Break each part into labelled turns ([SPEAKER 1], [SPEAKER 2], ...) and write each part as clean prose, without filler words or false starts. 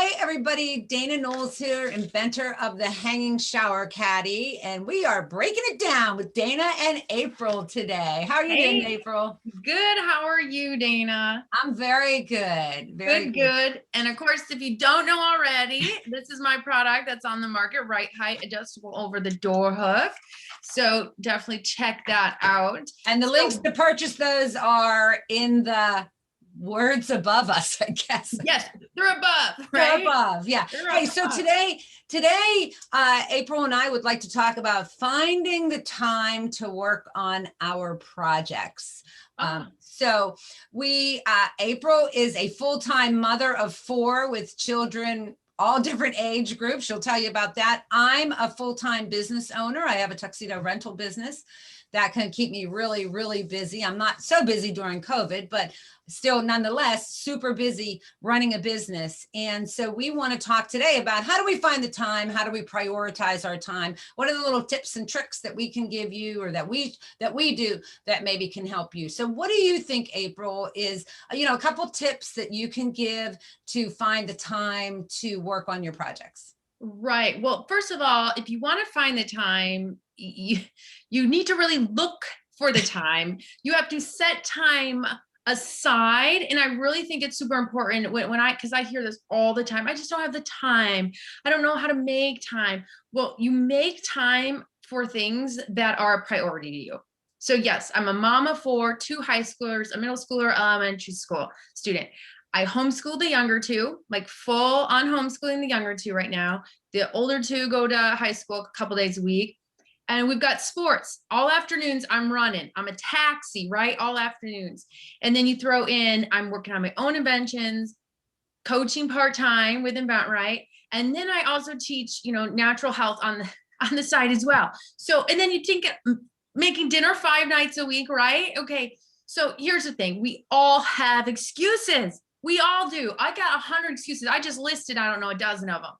[SPEAKER 1] Hi, everybody. Dana Knowles here, inventor of the hanging shower caddy, and we are breaking it down with Dana and April today. How are you doing,
[SPEAKER 2] Hey,
[SPEAKER 1] April?
[SPEAKER 2] good. How are you, Dana?
[SPEAKER 1] I'm very good. Very
[SPEAKER 2] Good,
[SPEAKER 1] good.
[SPEAKER 2] good. And of course, if you don't know already, this is my product that's on the market, Right Height Adjustable Over the Door Hook. So definitely check that out.
[SPEAKER 1] And the links to purchase those are in the words above us, I guess.
[SPEAKER 2] Yes, they're above,
[SPEAKER 1] They're
[SPEAKER 2] right?
[SPEAKER 1] above, yeah.
[SPEAKER 2] They're
[SPEAKER 1] Hey, so
[SPEAKER 2] above.
[SPEAKER 1] today, April and I would like to talk about finding the time to work on our projects. So April is a full-time mother of 4 with children, all different age groups. She'll tell you about that. I'm a full-time business owner. I have a tuxedo rental business that can keep me really, really busy. I'm not so busy during COVID, but still nonetheless super busy running a business. And so we want to talk today about how do we find the time? How do we prioritize our time? What are the little tips and tricks that we can give you or that we do that maybe can help you? So what do you think, April, is, a couple tips that you can give to find the time to work on your projects?
[SPEAKER 2] Right. Well, first of all, if you want to find the time, you need to really look for the time. You have to set time aside. And I really think it's super important because I hear this all the time. I just don't have the time. I don't know how to make time. Well, you make time for things that are a priority to you. So yes, I'm a mom of 4, 2 high schoolers, a middle schooler, elementary school student. I homeschool the younger 2, like full on homeschooling the younger 2 right now. The older 2 go to high school a couple days a week. And we've got sports all afternoons. I'm running. I'm a taxi, right? All afternoons. And then you throw in, I'm working on my own inventions, coaching part-time with InventRight. And then I also teach, natural health on the side as well. So, and then you think making dinner 5 nights a week, right? Okay. So here's the thing. We all have excuses. We all do. I got 100 excuses. I just listed, I don't know, a dozen of them.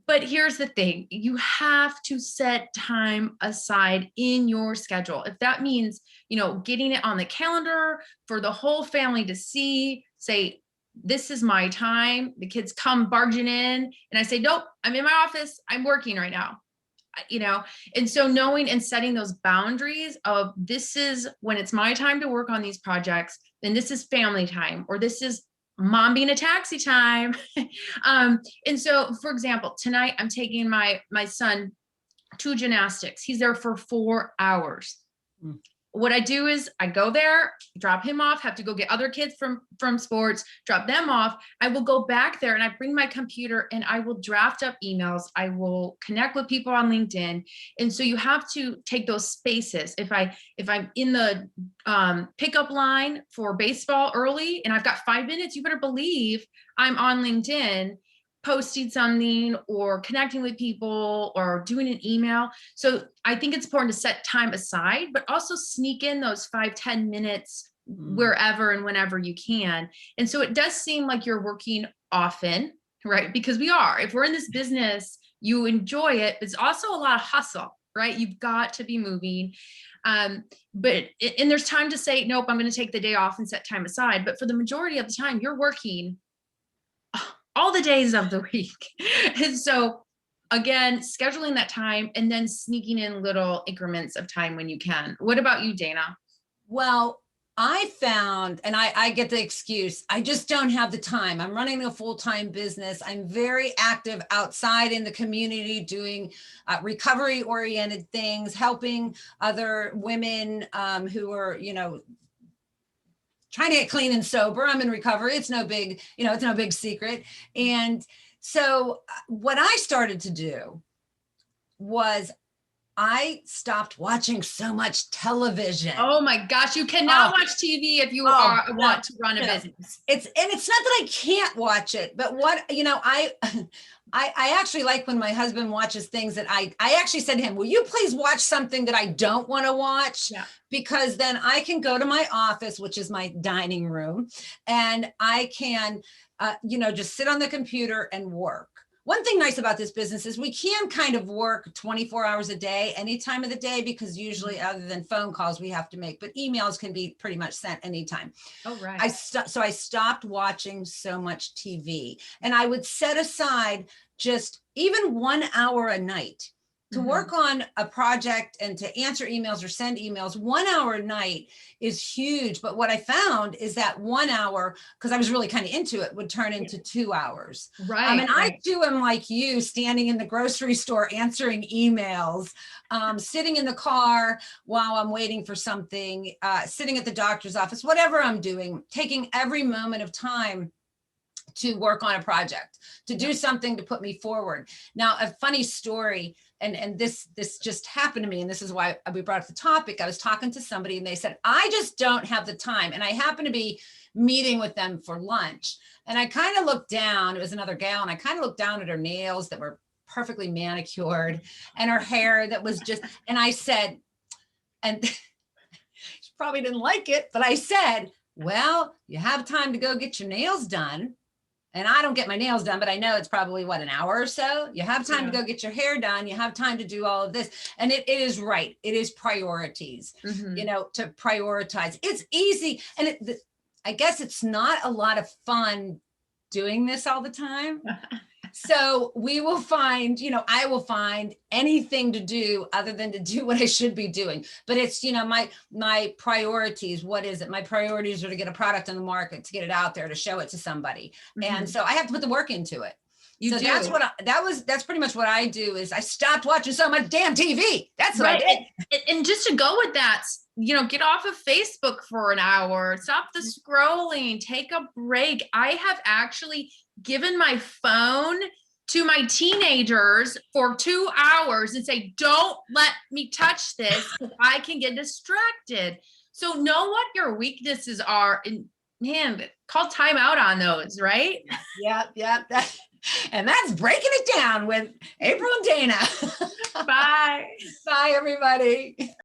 [SPEAKER 2] But here's the thing, you have to set time aside in your schedule. If that means, getting it on the calendar for the whole family to see, say, this is my time. The kids come barging in and I say, nope, I'm in my office. I'm working right now. And so knowing and setting those boundaries of this is when it's my time to work on these projects, then this is family time, or this is mom being a taxi time. And so, for example, tonight I'm taking my son to gymnastics. He's there for 4 hours. What I do is I go there, drop him off, have to go get other kids from sports, drop them off. I will go back there and I bring my computer and I will draft up emails. I will connect with people on LinkedIn. And so you have to take those spaces. If I'm in the pickup line for baseball early and I've got 5 minutes, you better believe I'm on LinkedIn posting something or connecting with people or doing an email. So I think it's important to set time aside, but also sneak in those 5-10 minutes wherever and whenever you can. And so it does seem like you're working often, right? Because we are. If we're in this business, you enjoy it. It's also a lot of hustle, right? You've got to be moving. But there's time to say, nope, I'm going to take the day off and set time aside. But for the majority of the time, you're working all the days of the week. And so again, scheduling that time and then sneaking in little increments of time when you can. What about you, Dana?
[SPEAKER 1] Well, I found, and I get the excuse, I just don't have the time. I'm running a full-time business. I'm very active outside in the community doing recovery-oriented things, helping other women who are, trying to get clean and sober. I'm in recovery. It's no big, it's no big secret. And so what I started to do was I stopped watching so much television.
[SPEAKER 2] Oh my gosh, you cannot watch TV if you want to run a business.
[SPEAKER 1] It's not that I can't watch it, but what, I actually like when my husband watches things that I actually said to him, will you please watch something that I don't want to watch?
[SPEAKER 2] Yeah.
[SPEAKER 1] Because then I can go to my office, which is my dining room, and I can, just sit on the computer and work. one thing nice about this business is we can kind of work 24 hours a day, any time of the day, because usually other than phone calls we have to make, but emails can be pretty much sent anytime.
[SPEAKER 2] Oh, right.
[SPEAKER 1] So I stopped watching so much TV, and I would set aside just even 1 hour a night to work on a project and to answer emails or send emails. 1 hour a night is huge. But what I found is that 1 hour, because I was really kind of into it, would turn into 2 hours.
[SPEAKER 2] Right.
[SPEAKER 1] And I too am like you, standing in the grocery store, answering emails, sitting in the car while I'm waiting for something, sitting at the doctor's office, whatever I'm doing, taking every moment of time to work on a project, to do something to put me forward. Now, a funny story, and this just happened to me, and this is why we brought up the topic. I was talking to somebody and they said, I just don't have the time. And I happened to be meeting with them for lunch. And I kind of looked down, it was another gal, and I kind of looked down at her nails that were perfectly manicured and her hair that was just, and I said, and she probably didn't like it, but I said, well, you have time to go get your nails done. And I don't get my nails done, but I know it's probably what, an hour or so. You have time to go get your hair done. You have time to do all of this. And it is right. It is priorities, you know, to prioritize. It's easy. And I guess it's not a lot of fun doing this all the time. So we will find, you know, I will find anything to do other than to do what I should be doing. But it's, you know, my priorities. What is it? My priorities are to get a product on the market, to get it out there, to show it to somebody. And so I have to put the work into it. So that's what that's pretty much what I do. Is I stopped watching so much damn TV. That's what I did.
[SPEAKER 2] And just to go with that, you know, get off of Facebook for an hour, stop the scrolling, take a break. I have actually given my phone to my teenagers for 2 hours and say, don't let me touch this, because I can get distracted. So know what your weaknesses are, and man, call time out on those, right?
[SPEAKER 1] Yeah. And that's breaking it down with April and Dana.
[SPEAKER 2] Bye.
[SPEAKER 1] Bye, everybody.